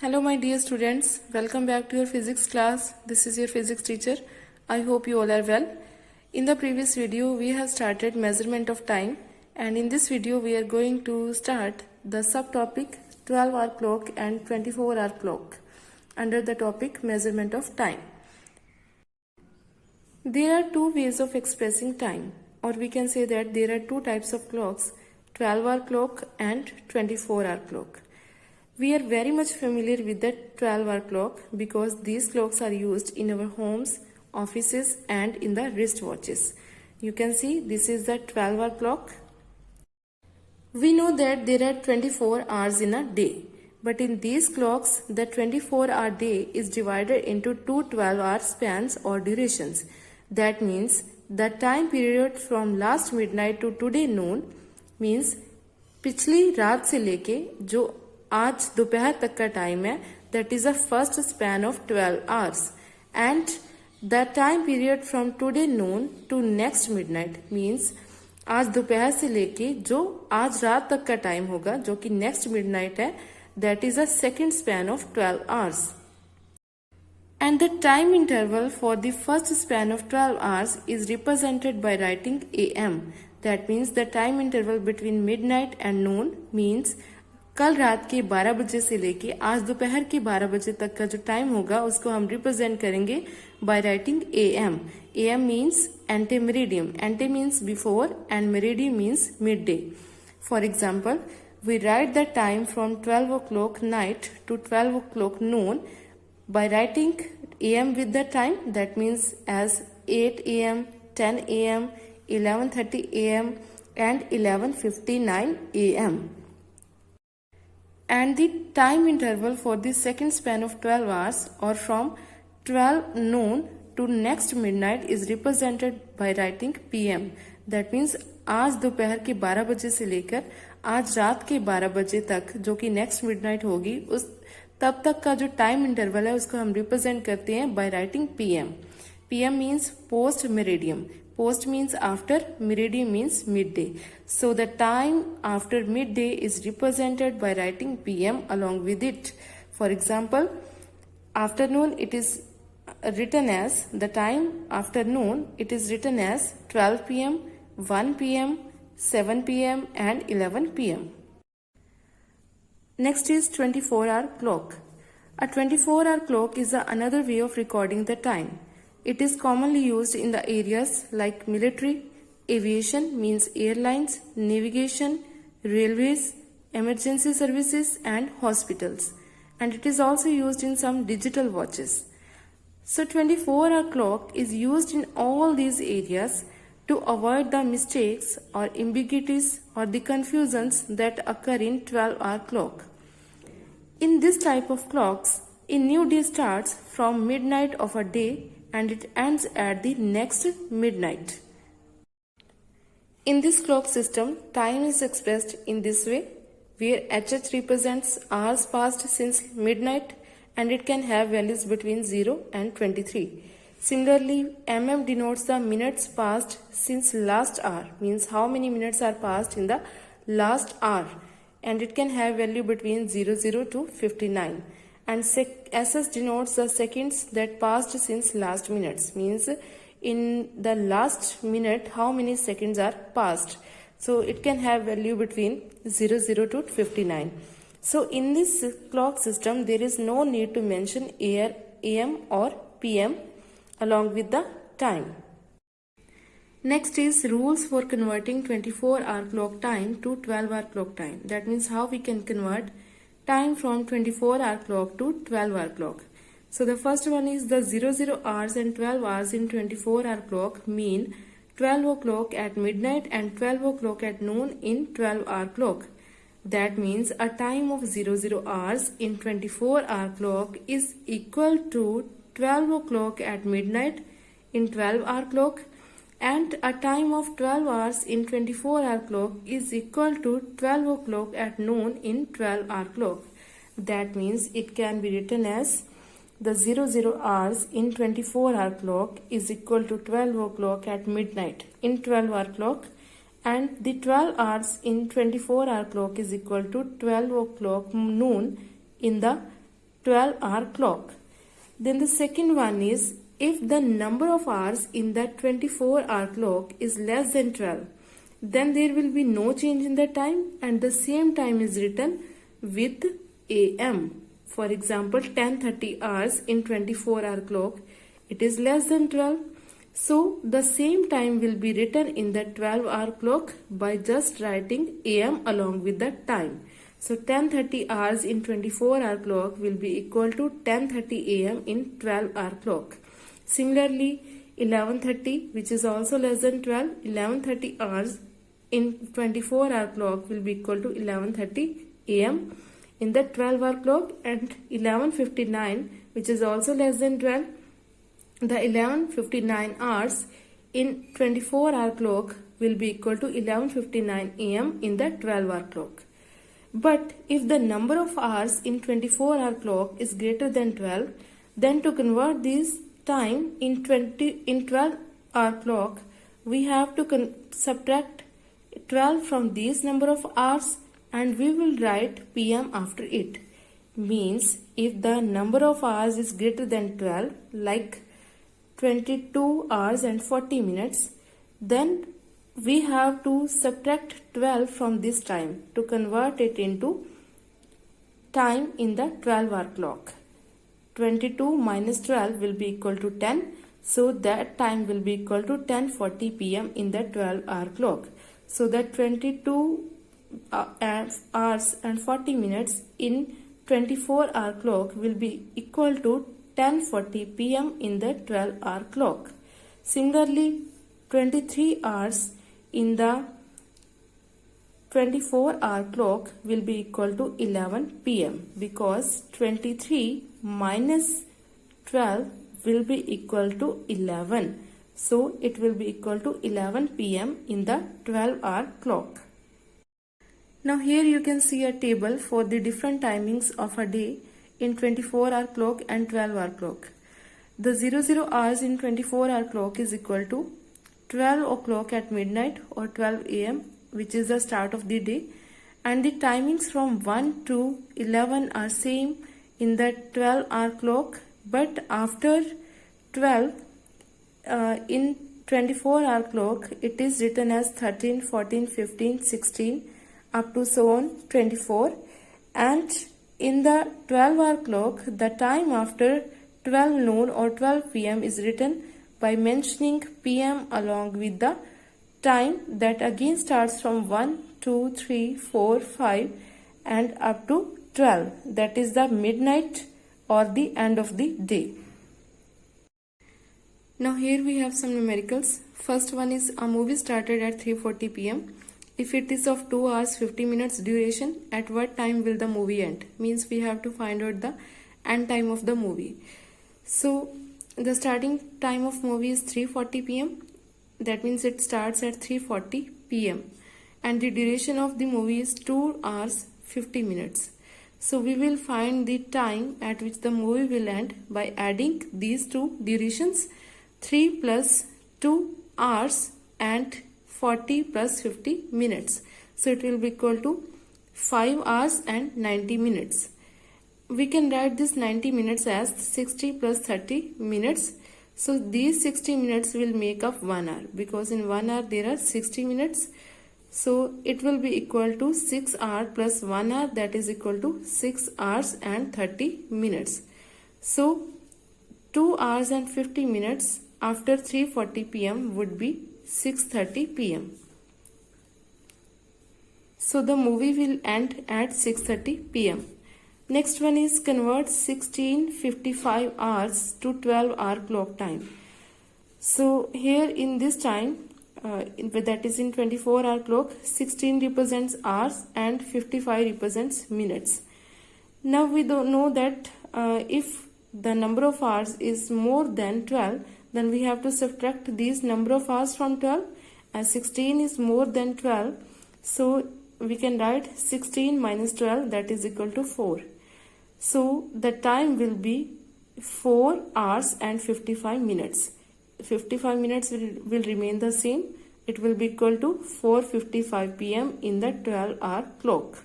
Hello my dear students, welcome back to your physics class. This is your physics teacher. I hope you all are well. In the previous video we have started measurement of time, and in this video we are going to start the subtopic 12-hour clock and 24-hour clock under the topic measurement of time. There are two ways of expressing time, or we can say that there are two types of clocks, 12-hour clock and 24-hour clock. We are very much familiar with the 12-hour clock because these clocks are used in our homes, offices and in the wristwatches. You can see this is the 12-hour clock. We know that there are 24 hours in a day, but in these clocks the 24-hour day is divided into two 12-hour spans or durations. That means the time period from last midnight to today noon means पिछली रात से लेके जो आज दोपहर तक का time है, that is the first span of 12 hours, and the time period from today noon to next midnight means आज दोपहर से लेके जो आज रात तक का टाइम होगा जो कि next midnight है, that is the second span of 12 hours. And the time interval for the first span of 12 hours is represented by writing AM. That means the time interval between midnight and noon means कल रात के 12 बजे से लेके आज दोपहर के 12 बजे तक का जो टाइम होगा उसको हम रिप्रेजेंट करेंगे by writing AM. AM means ante meridiem. Ante means before and meridiem means midday. For example, we write the time from 12 o'clock night to 12 o'clock noon by writing AM with the time, that means as 8 AM, 10 AM, 11:30 AM and 11:59 AM. And the time interval for the second span of 12 hours or from 12 noon to next midnight is represented by writing PM. That means आज दोपहर के 12 बजे से लेकर आज रात के 12 बजे तक जो कि नेक्स्ट मिडनाइट होगी उस तब तक का जो टाइम इंटरवल है उसको हम रिप्रेजेंट करते हैं by writing PM. PM means post meridiem. Post means after, meridian means midday. So the time after midday is represented by writing PM along with it. For example, afternoon it is written as, the time afternoon it is written as 12 PM, 1 PM, 7 PM and 11 PM. Next is 24-hour clock. A 24-hour clock is another way of recording the time. It is commonly used in the areas like military, aviation means airlines, navigation, railways, emergency services and hospitals. And it is also used in some digital watches. So 24-hour clock is used in all these areas to avoid the mistakes or ambiguities or the confusions that occur in 12-hour clock. In this type of clocks, a new day starts from midnight of a day and it ends at the next midnight. In this clock system, time is expressed in this way, where HH represents hours passed since midnight and it can have values between 0 and 23. Similarly, MM denotes the minutes passed since last hour, means how many minutes are passed in the last hour, and it can have value between 00 to 59. And SS denotes the seconds that passed since last minutes, means in the last minute how many seconds are passed. So it can have value between 00 to 59. So in this clock system there is no need to mention AM or PM along with the time. Next is rules for converting 24-hour clock time to 12-hour clock time. That means how we can convert time from 24-hour clock to 12-hour clock. So the first one is the 00 hours and 12 hours in 24-hour clock mean 12 o'clock at midnight and 12 o'clock at noon in 12-hour clock. That means a time of 00 hours in 24-hour clock is equal to 12 o'clock at midnight in 12-hour clock, and a time of 12 hours in 24-hour clock is equal to 12 o'clock at noon in 12-hour clock. That means it can be written as the 00 hours in 24-hour clock is equal to 12 o'clock at midnight in 12-hour clock, and the 12 hours in 24-hour clock is equal to 12 o'clock noon in the 12-hour clock. Then the second one is if the number of hours in that 24-hour clock is less than 12, then there will be no change in the time and the same time is written with AM. For example, 10:30 hours in 24-hour clock, it is less than 12. So the same time will be written in the 12-hour clock by just writing AM along with the time. So 10:30 hours in 24-hour clock will be equal to 10:30 AM in 12-hour clock. Similarly, 11:30, which is also less than 12, 11:30 hours in 24-hour clock will be equal to 11:30 AM in the 12-hour clock, and 11:59, which is also less than 12, the 11:59 hours in 24-hour clock will be equal to 11:59 AM in the 12-hour clock. But if the number of hours in 24-hour clock is greater than 12, then to convert this time in 12-hour clock, we have to subtract 12 from this number of hours and we will write PM after it. Means if the number of hours is greater than 12, like 22 hours and 40 minutes, then we have to subtract 12 from this time to convert it into time in the 12-hour clock. 22 minus 12 will be equal to 10. So that time will be equal to 10:40 PM in the 12-hour clock. So that 22 hours and 40 minutes in 24-hour clock will be equal to 10:40 PM in the 12-hour clock. Similarly, 23 hours in the 24-hour clock will be equal to 11 PM because 23 minus 12 will be equal to 11. So it will be equal to 11 PM in the 12-hour clock. Now here you can see a table for the different timings of a day in 24-hour clock and 12-hour clock. The 00 hours in 24-hour clock is equal to 12 o'clock at midnight or 12 AM, which is the start of the day, and the timings from 1 to 11 are same in the 12-hour clock, but after 12 in 24-hour clock it is written as 13, 14, 15, 16 up to so on 24, and in the 12-hour clock the time after 12 noon or 12 PM is written by mentioning PM along with the time that again starts from 1, 2, 3, 4, 5 and up to 12, that is the midnight or the end of the day. Now here we have some numericals. First one is a movie started at 3:40 PM. If it is of 2 hours 50 minutes duration, at what time will the movie end? Means we have to find out the end time of the movie. So the starting time of movie is 3:40 PM. That means it starts at 3:40 PM. And the duration of the movie is 2 hours 50 minutes. So we will find the time at which the movie will end by adding these two durations, 3 plus 2 hours and 40 plus 50 minutes. So it will be equal to 5 hours and 90 minutes. We can write this 90 minutes as 60 plus 30 minutes. So these 60 minutes will make up 1 hour because in 1 hour there are 60 minutes. So it will be equal to 6 hours plus 1 hour, that is equal to 6 hours and 30 minutes. So 2 hours and 50 minutes after 3:40 PM would be 6:30 PM. So the movie will end at 6:30 PM. Next one is convert 16:55 hours to 12-hour clock time. So here in this time, that is in 24-hour clock, 16 represents hours and 55 represents minutes. Now we don't know that if the number of hours is more than 12, then we have to subtract these number of hours from 12, as 16 is more than 12. So we can write 16 minus 12, that is equal to 4. So the time will be 4 hours and 55 minutes. 55 minutes will remain the same. It will be equal to 4:55 PM in the 12-hour clock.